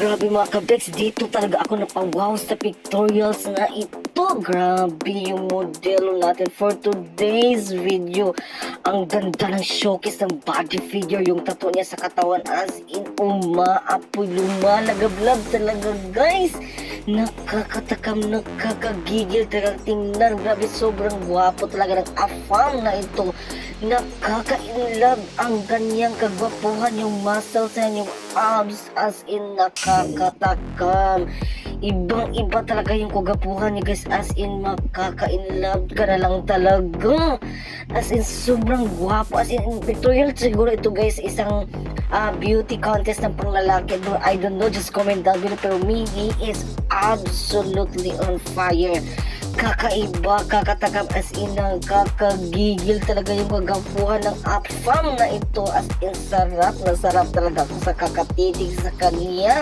Grabe mga kabex, dito talaga ako napawaw sa pictorials na ito. Grabe yung modelo natin for today's video. Ang ganda ng showcase ng body figure, yung tattoo niya sa katawan as in umaapoy, lumalagablab talaga guys. Nakakatakam, nakakagigil talaga tingnan. Grabe, sobrang gwapo talaga ng afam na ito. Nakaka-inlove ang ganyang kagwapuhan, yung muscles and yung abs as in nakakatakam. Ibang iba talaga yung kagapuhan niya guys, as in makaka-inlove ka na lang talaga. As in sobrang gwapo, as in pictorial siguro ito guys, isang beauty contest ng panglalaki. I don't know, just comment down below, pero me, he is absolutely on fire. Kakaiba, kakatakam, as in kakagigil talaga yung kagapuhan ng afam na ito. As in sarap na sarap talaga ako sa kakatitig sa kanya.